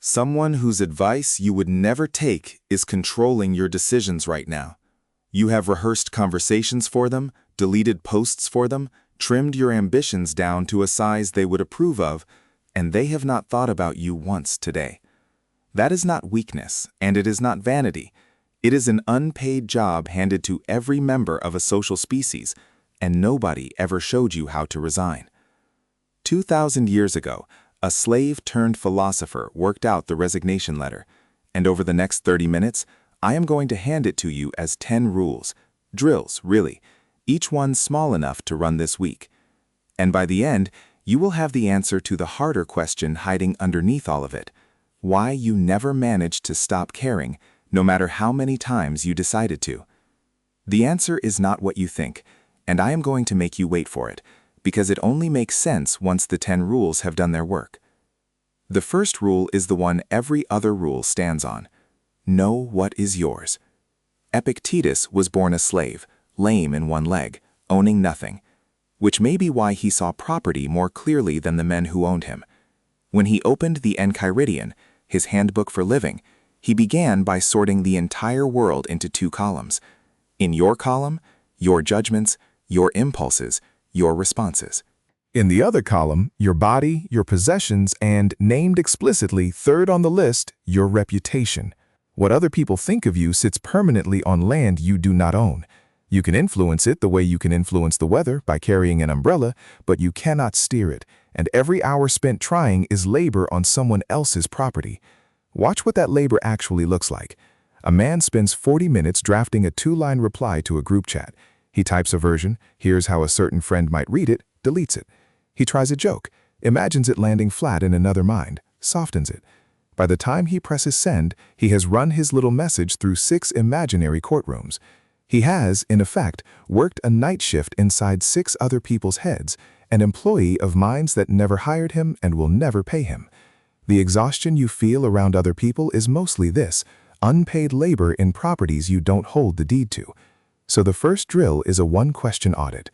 Someone whose advice you would never take is controlling your decisions right now. You have rehearsed conversations for them, deleted posts for them, trimmed your ambitions down to a size they would approve of, and they have not thought about you once today. That is not weakness, and it is not vanity. It is an unpaid job handed to every member of a social species, and nobody ever showed you how to resign. 2,000 years ago, a slave-turned-philosopher worked out the resignation letter, and over the next 30 minutes, I am going to hand it to you as 10 rules, drills, really, each one small enough to run this week. And by the end, you will have the answer to the harder question hiding underneath all of it: why you never managed to stop caring, no matter how many times you decided to. The answer is not what you think, and I am going to make you wait for it, because it only makes sense once the 10 rules have done their work. The first rule is the one every other rule stands on. Know what is yours. Epictetus was born a slave, lame in one leg, owning nothing, which may be why he saw property more clearly than the men who owned him. When he opened the Enchiridion, his handbook for living, he began by sorting the entire world into 2 columns. In your column, your judgments, your impulses, your responses. In the other column, your body, your possessions, and, named explicitly third on the list, your reputation. What other people think of you sits permanently on land you do not own. You can influence it the way you can influence the weather by carrying an umbrella, but you cannot steer it, and every hour spent trying is labor on someone else's property. Watch what that labor actually looks like. A man spends 40 minutes drafting a 2-line reply to a group chat. He types a version, hears how a certain friend might read it, deletes it. He tries a joke, imagines it landing flat in another mind, softens it. By the time he presses send, he has run his little message through 6 imaginary courtrooms. He has, in effect, worked a night shift inside 6 other people's heads, an employee of minds that never hired him and will never pay him. The exhaustion you feel around other people is mostly this: unpaid labor in properties you don't hold the deed to. So the first drill is a 1-question audit.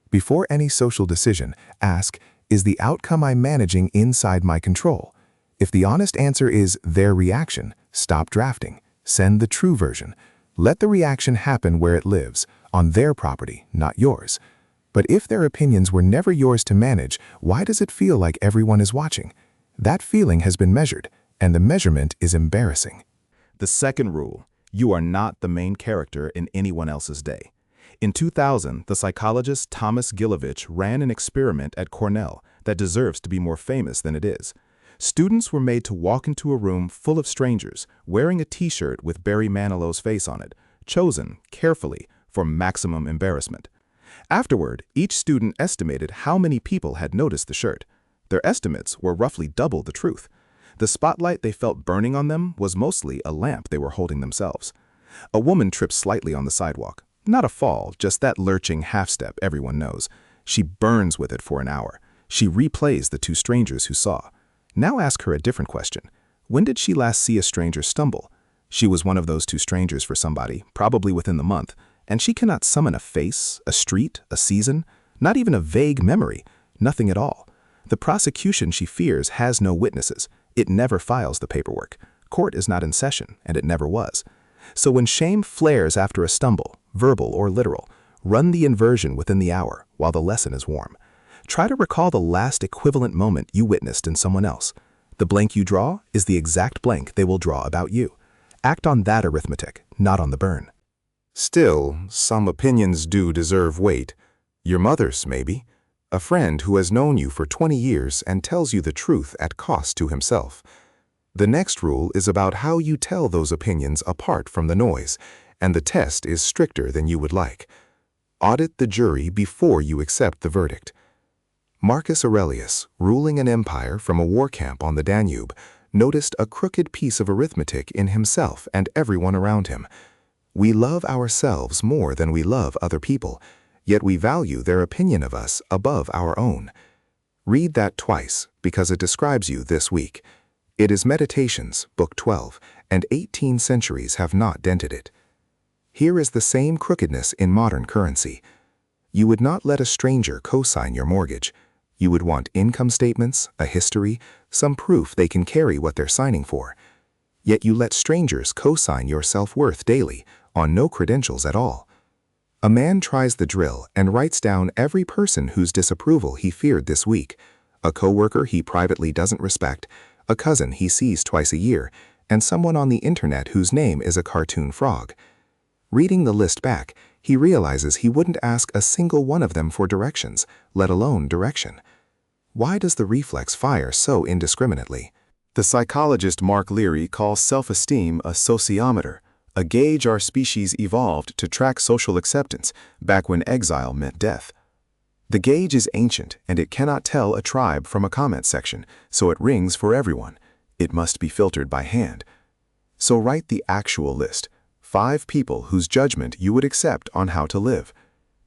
Before any social decision, ask, is the outcome I'm managing inside my control? If the honest answer is their reaction, stop drafting. Send the true version. Let the reaction happen where it lives, on their property, not yours. But if their opinions were never yours to manage, why does it feel like everyone is watching? That feeling has been measured, and the measurement is embarrassing. The second rule: you are not the main character in anyone else's day. In 2000, the psychologist Thomas Gilovich ran an experiment at Cornell that deserves to be more famous than it is. Students were made to walk into a room full of strangers wearing a t-shirt with Barry Manilow's face on it, chosen carefully for maximum embarrassment. Afterward, each student estimated how many people had noticed the shirt. Their estimates were roughly double the truth. The spotlight they felt burning on them was mostly a lamp they were holding themselves. A woman tripped slightly on the sidewalk. Not a fall, just that lurching half-step everyone knows. She burns with it for an hour. She replays the 2 strangers who saw. Now ask her a different question. When did she last see a stranger stumble? She was one of those 2 strangers for somebody, probably within the month, and she cannot summon a face, a street, a season, not even a vague memory, nothing at all. The prosecution she fears has no witnesses. It never files the paperwork. Court is not in session, and it never was. So when shame flares after a stumble, verbal or literal, run the inversion within the hour while the lesson is warm. Try to recall the last equivalent moment you witnessed in someone else. The blank you draw is the exact blank they will draw about you. Act on that arithmetic, not on the burn. Still, some opinions do deserve weight. Your mother's, maybe. A friend who has known you for 20 years and tells you the truth at cost to himself. The next rule is about how you tell those opinions apart from the noise, and the test is stricter than you would like. Audit the jury before you accept the verdict. Marcus Aurelius, ruling an empire from a war camp on the Danube, noticed a crooked piece of arithmetic in himself and everyone around him. We love ourselves more than we love other people, yet we value their opinion of us above our own. Read that twice, because it describes you this week. It is Meditations, Book 12, and 18 centuries have not dented it. Here is the same crookedness in modern currency. You would not let a stranger co-sign your mortgage. You would want income statements, a history, some proof they can carry what they're signing for. Yet you let strangers co-sign your self-worth daily on no credentials at all. A man tries the drill and writes down every person whose disapproval he feared this week, a coworker he privately doesn't respect, a cousin he sees twice a year, and someone on the internet whose name is a cartoon frog. Reading the list back, he realizes he wouldn't ask a single one of them for directions, let alone direction. Why does the reflex fire so indiscriminately? The psychologist Mark Leary calls self-esteem a sociometer, a gauge our species evolved to track social acceptance back when exile meant death. The gauge is ancient and it cannot tell a tribe from a comment section, so it rings for everyone. It must be filtered by hand. So write the actual list, 5 people whose judgment you would accept on how to live.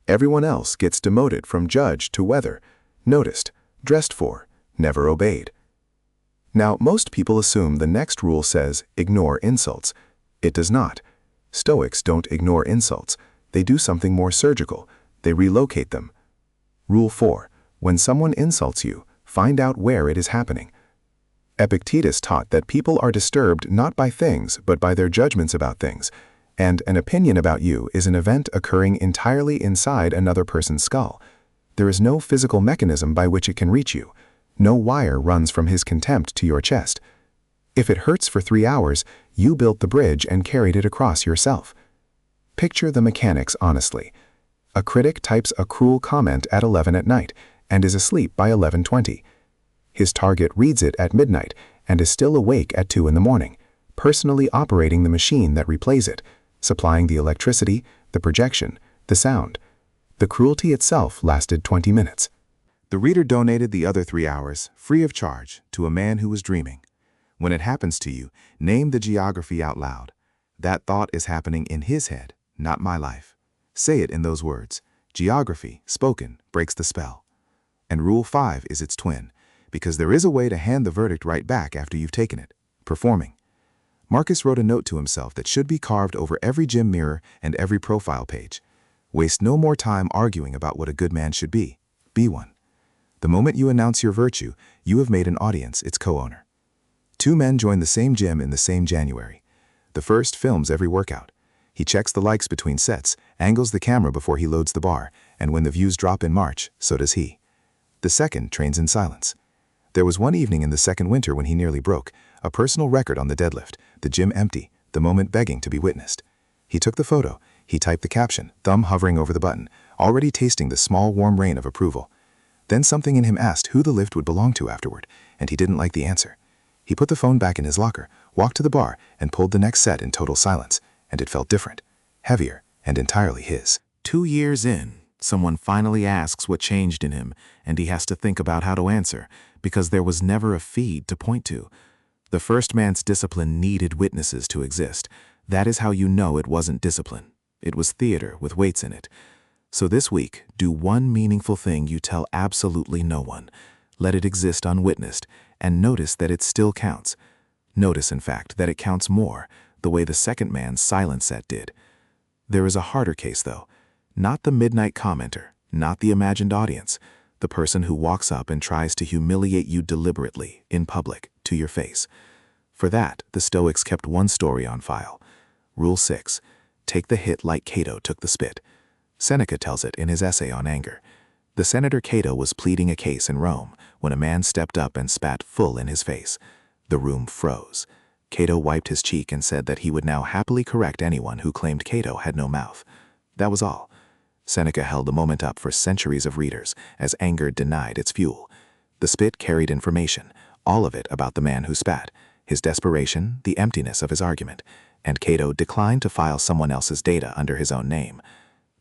Everyone else gets demoted from judge to whether, noticed, dressed for, never obeyed. Now, most people assume the next rule says, ignore insults. It does not. Stoics don't ignore insults. They do something more surgical. They relocate them. Rule 4. When someone insults you, find out where it is happening. Epictetus taught that people are disturbed not by things, but by their judgments about things, and an opinion about you is an event occurring entirely inside another person's skull. There is no physical mechanism by which it can reach you. No wire runs from his contempt to your chest. If it hurts for 3 hours, you built the bridge and carried it across yourself. Picture the mechanics honestly. A critic types a cruel comment at 11 at night and is asleep by 11:20. His target reads it at midnight and is still awake at 2 in the morning, personally operating the machine that replays it, supplying the electricity, the projection, the sound. The cruelty itself lasted 20 minutes. The reader donated the other 3 hours, free of charge, to a man who was dreaming. When it happens to you, name the geography out loud. That thought is happening in his head, not my life. Say it in those words. Geography, spoken, breaks the spell. And Rule 5 is its twin, because there is a way to hand the verdict right back after you've taken it. Performing. Marcus wrote a note to himself that should be carved over every gym mirror and every profile page. Waste no more time arguing about what a good man should be. Be one. The moment you announce your virtue, you have made an audience its co-owner. 2 men join the same gym in the same January. The first films every workout. He checks the likes between sets, angles the camera before he loads the bar, and when the views drop in March, so does he. The second trains in silence. There was one evening in the second winter when he nearly broke, a personal record on the deadlift, the gym empty, the moment begging to be witnessed. He took the photo, he typed the caption, thumb hovering over the button, already tasting the small warm rain of approval. Then something in him asked who the lift would belong to afterward, and he didn't like the answer. He put the phone back in his locker, walked to the bar, and pulled the next set in total silence, and it felt different, heavier, and entirely his. 2 years in, someone finally asks what changed in him, and he has to think about how to answer, because there was never a feed to point to. The first man's discipline needed witnesses to exist. That is how you know it wasn't discipline. It was theater with weights in it. So this week, do one meaningful thing you tell absolutely no one. Let it exist unwitnessed, and notice that it still counts. Notice, in fact, that it counts more, the way the second man's silent set did. There is a harder case, though. Not the midnight commenter, not the imagined audience, the person who walks up and tries to humiliate you deliberately, in public, to your face. For that, the Stoics kept one story on file. Rule 6. Take the hit like Cato took the spit. Seneca tells it in his essay on anger. The Senator Cato was pleading a case in Rome when a man stepped up and spat full in his face. The room froze. Cato wiped his cheek and said that he would now happily correct anyone who claimed Cato had no mouth. That was all. Seneca held the moment up for centuries of readers as anger denied its fuel. The spit carried information, all of it about the man who spat, his desperation, the emptiness of his argument, and Cato declined to file someone else's data under his own name.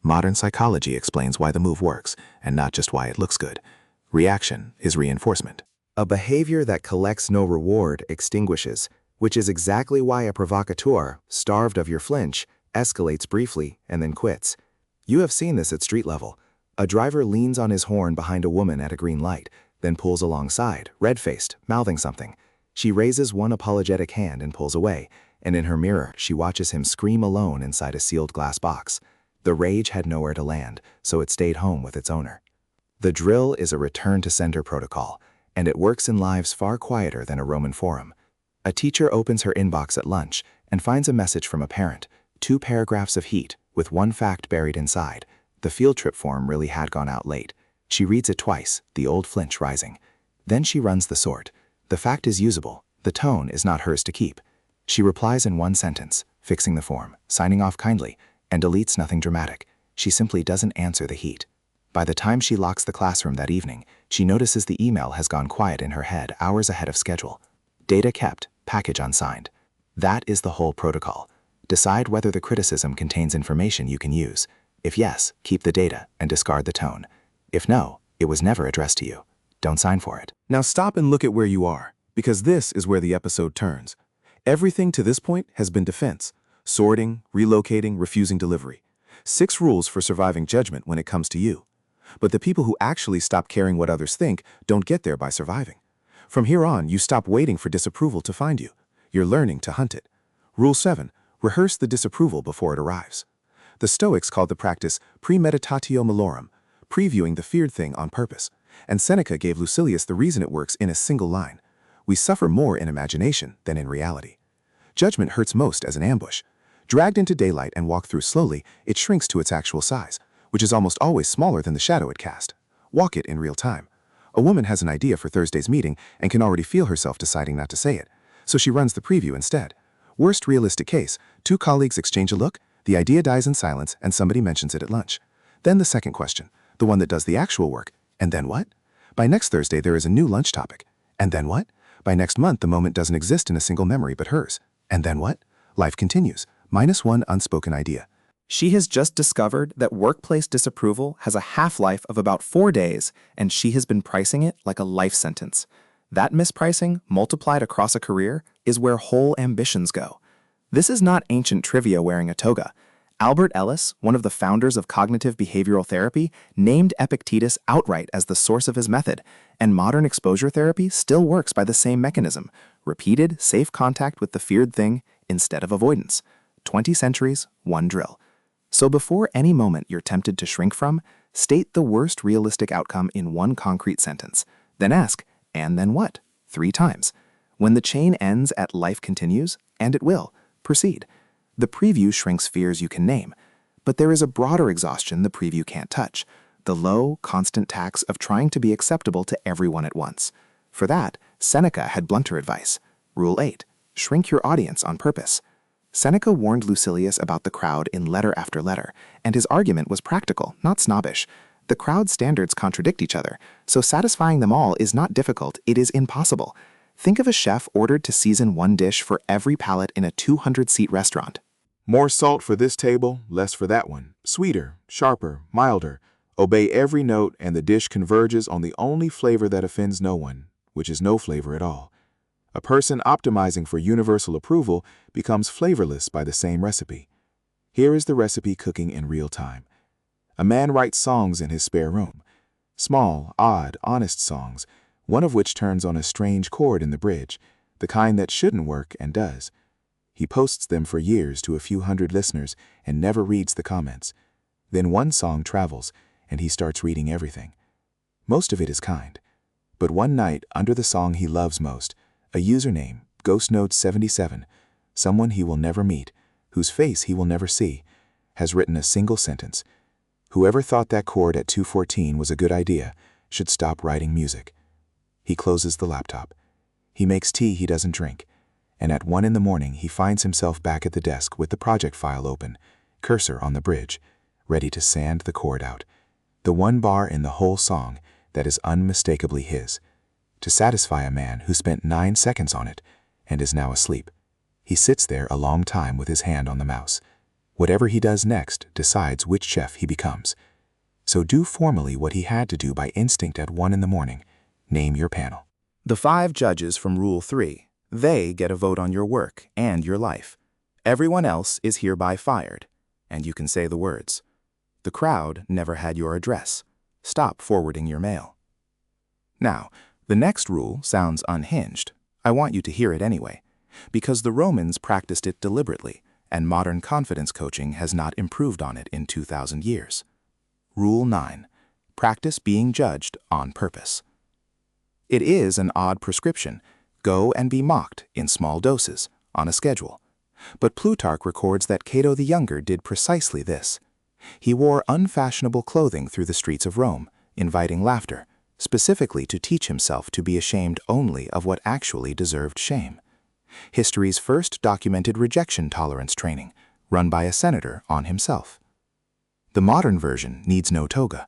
Modern psychology explains why the move works, and not just why it looks good. Reaction is reinforcement. A behavior that collects no reward extinguishes, which is exactly why a provocateur, starved of your flinch, escalates briefly and then quits. You have seen this at street level. A driver leans on his horn behind a woman at a green light, then pulls alongside, red-faced, mouthing something. She raises one apologetic hand and pulls away, and in her mirror she watches him scream alone inside a sealed glass box. The rage had nowhere to land, so it stayed home with its owner. The drill is a return to center protocol, and it works in lives far quieter than a Roman forum. A teacher opens her inbox at lunch and finds a message from a parent, 2 paragraphs of heat with 1 fact buried inside. The field trip form really had gone out late. She reads it twice, the old flinch rising. Then she runs the sort. The fact is usable. The tone is not hers to keep. She replies in 1 sentence, fixing the form, signing off kindly, and deletes nothing dramatic. She simply doesn't answer the heat. By the time she locks the classroom that evening, she notices the email has gone quiet in her head hours ahead of schedule. Data kept, package unsigned. That is the whole protocol. Decide whether the criticism contains information you can use. If yes, keep the data and discard the tone. If no, it was never addressed to you. Don't sign for it. Now stop and look at where you are, because this is where the episode turns. Everything to this point has been defense: sorting, relocating, refusing delivery. 6 rules for surviving judgment when it comes to you. But the people who actually stop caring what others think don't get there by surviving. From here on, you stop waiting for disapproval to find you. You're learning to hunt it. Rule 7. Rehearse the disapproval before it arrives. The Stoics called the practice premeditatio malorum, previewing the feared thing on purpose. And Seneca gave Lucilius the reason it works in a single line: we suffer more in imagination than in reality. Judgment hurts most as an ambush. Dragged into daylight and walked through slowly, it shrinks to its actual size, which is almost always smaller than the shadow it cast. Walk it in real time. A woman has an idea for Thursday's meeting and can already feel herself deciding not to say it, so she runs the preview instead. Worst realistic case, 2 colleagues exchange a look, the idea dies in silence, and somebody mentions it at lunch. Then the second question, the one that does the actual work. And then what? By next Thursday, there is a new lunch topic. And then what? By next month, the moment doesn't exist in a single memory but hers. And then what? Life continues. -1 unspoken idea. She has just discovered that workplace disapproval has a half-life of about 4 days, and she has been pricing it like a life sentence. That mispricing, multiplied across a career, is where whole ambitions go. This is not ancient trivia wearing a toga. Albert Ellis, one of the founders of cognitive behavioral therapy, named Epictetus outright as the source of his method, and modern exposure therapy still works by the same mechanism: repeated, safe contact with the feared thing instead of avoidance. 20 centuries, 1 drill. So before any moment you're tempted to shrink from, state the worst realistic outcome in 1 concrete sentence. Then ask, and then what? 3 times. When the chain ends at life continues, and it will, proceed. The preview shrinks fears you can name. But there is a broader exhaustion the preview can't touch: the low, constant tax of trying to be acceptable to everyone at once. For that, Seneca had blunter advice. Rule 8. Shrink your audience on purpose. Seneca warned Lucilius about the crowd in letter after letter, and his argument was practical, not snobbish. The crowd's standards contradict each other, so satisfying them all is not difficult, it is impossible. Think of a chef ordered to season 1 dish for every palate in a 200-seat restaurant. More salt for this table, less for that one. Sweeter, sharper, milder. Obey every note and the dish converges on the only flavor that offends no one, which is no flavor at all. A person optimizing for universal approval becomes flavorless by the same recipe. Here is the recipe cooking in real time. A man writes songs in his spare room. Small, odd, honest songs, one of which turns on a strange chord in the bridge, the kind that shouldn't work and does. He posts them for years to a few hundred listeners and never reads the comments. Then one song travels, and he starts reading everything. Most of it is kind. But one night, under the song he loves most, a username, GhostNode77, someone he will never meet, whose face he will never see, has written a single sentence: "Whoever thought that chord at 2:14 was a good idea should stop writing music." He closes the laptop. He makes tea he doesn't drink, and at 1 in the morning he finds himself back at the desk with the project file open, cursor on the bridge, ready to sand the chord out. The one bar in the whole song that is unmistakably his, to satisfy a man who spent 9 seconds on it and is now asleep. He sits there a long time with his hand on the mouse. Whatever he does next decides which chef he becomes. So do formally what he had to do by instinct at 1 in the morning. Name your panel. The 5 judges from Rule 3. They get a vote on your work and your life. Everyone else is hereby fired. And you can say the words. The crowd never had your address. Stop forwarding your mail. Now, the next rule sounds unhinged. I want you to hear it anyway, because the Romans practiced it deliberately, and modern confidence coaching has not improved on it in 2,000 years. Rule 9. Practice being judged on purpose. It is an odd prescription. Go and be mocked in small doses, on a schedule. But Plutarch records that Cato the Younger did precisely this. He wore unfashionable clothing through the streets of Rome, inviting laughter, specifically to teach himself to be ashamed only of what actually deserved shame. History's first documented rejection tolerance training, run by a senator on himself. The modern version needs no toga.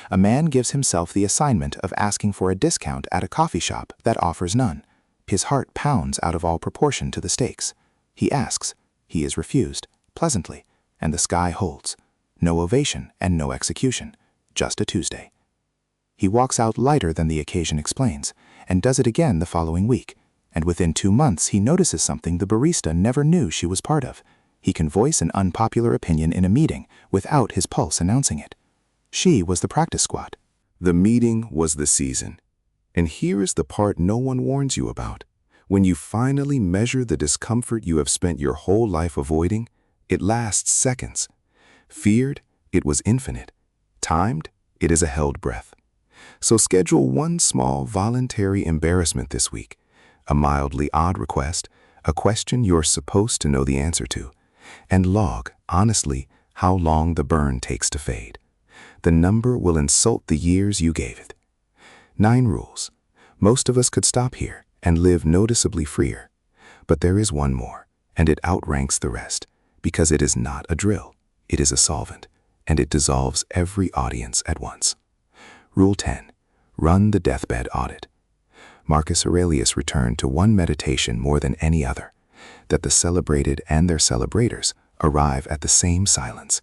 A man gives himself the assignment of asking for a discount at a coffee shop that offers none. His heart pounds out of all proportion to the stakes. He asks, he is refused, pleasantly, and the sky holds. No ovation and no execution, just a Tuesday. He walks out lighter than the occasion explains, and does it again the following week, and within 2 months he notices something the barista never knew she was part of. He can voice an unpopular opinion in a meeting without his pulse announcing it. She was the practice squad. The meeting was the season. And here is the part no one warns you about. When you finally measure the discomfort you have spent your whole life avoiding, it lasts seconds. Feared, it was infinite. Timed, it is a held breath. So schedule one small voluntary embarrassment this week, a mildly odd request, a question you're supposed to know the answer to, and log, honestly, how long the burn takes to fade. The number will insult the years you gave it. 9 rules. Most of us could stop here and live noticeably freer. But there is one more, and it outranks the rest, because it is not a drill, it is a solvent, and it dissolves every audience at once. Rule 10. Run the deathbed audit. Marcus Aurelius returned to one meditation more than any other, that the celebrated and their celebrators arrive at the same silence,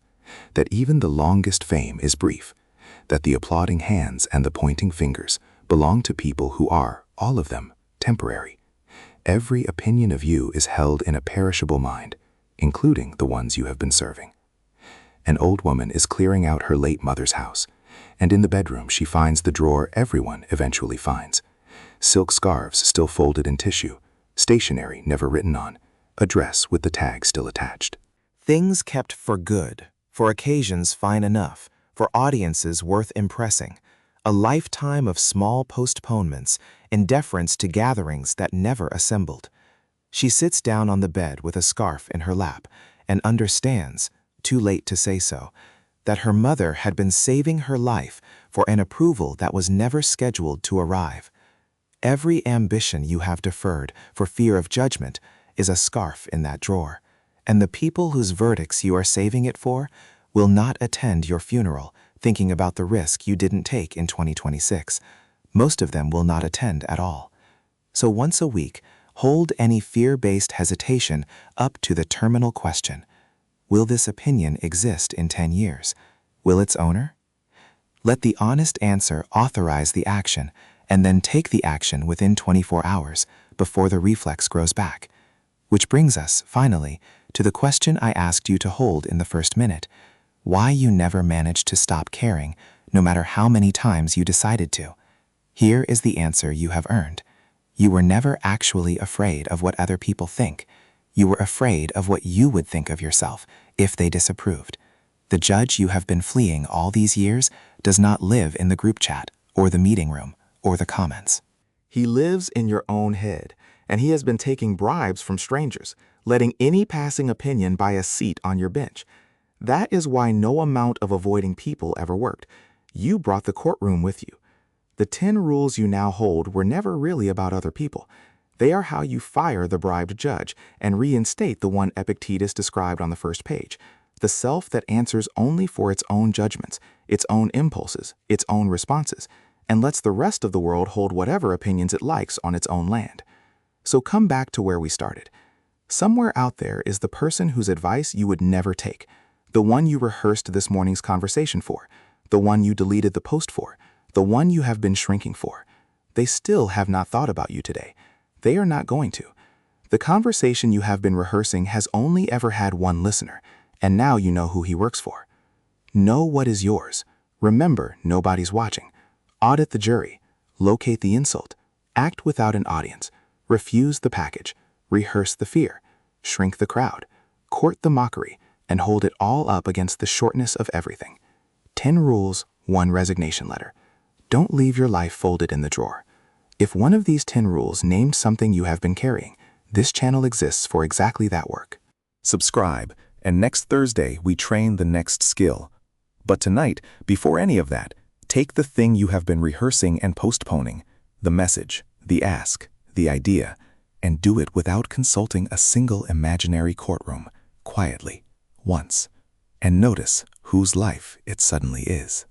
that even the longest fame is brief, that the applauding hands and the pointing fingers belong to people who are, all of them, temporary. Every opinion of you is held in a perishable mind, including the ones you have been serving. An old woman is clearing out her late mother's house, and in the bedroom she finds the drawer everyone eventually finds. Silk scarves still folded in tissue, stationery never written on, a dress with the tag still attached. Things kept for good, for occasions fine enough, for audiences worth impressing. A lifetime of small postponements in deference to gatherings that never assembled. She sits down on the bed with a scarf in her lap and understands, too late to say so, that her mother had been saving her life for an approval that was never scheduled to arrive. Every ambition you have deferred for fear of judgment is a scarf in that drawer, and the people whose verdicts you are saving it for will not attend your funeral thinking about the risk you didn't take in 2026. Most of them will not attend at all. So once a week, hold any fear-based hesitation up to the terminal question. Will this opinion exist in 10 years? Will its owner? Let the honest answer authorize the action, and then take the action within 24 hours before the reflex grows back. Which brings us, finally, to the question I asked you to hold in the first minute: why you never managed to stop caring, no matter how many times you decided to. Here is the answer you have earned. You were never actually afraid of what other people think. You were afraid of what you would think of yourself if they disapproved. The judge you have been fleeing all these years does not live in the group chat, or the meeting room, or the comments. He lives in your own head, and he has been taking bribes from strangers, letting any passing opinion buy a seat on your bench. That is why no amount of avoiding people ever worked. You brought the courtroom with you. The 10 rules you now hold were never really about other people. They are how you fire the bribed judge and reinstate the one Epictetus described on the first page, the self that answers only for its own judgments, its own impulses, its own responses, and lets the rest of the world hold whatever opinions it likes on its own land. So come back to where we started. Somewhere out there is the person whose advice you would never take, the one you rehearsed this morning's conversation for, the one you deleted the post for, the one you have been shrinking for. They still have not thought about you today. They are not going to. The conversation you have been rehearsing has only ever had one listener, and now you know who he works for. Know what is yours. Remember, nobody's watching. Audit the jury. Locate the insult. Act without an audience. Refuse the package. Rehearse the fear. Shrink the crowd. Court the mockery, and hold it all up against the shortness of everything. 10 rules, 1 resignation letter. Don't leave your life folded in the drawer. If one of these 10 rules named something you have been carrying, this channel exists for exactly that work. Subscribe, and next Thursday we train the next skill. But tonight, before any of that, take the thing you have been rehearsing and postponing, the message, the ask, the idea, and do it without consulting a single imaginary courtroom, quietly, once, and notice whose life it suddenly is.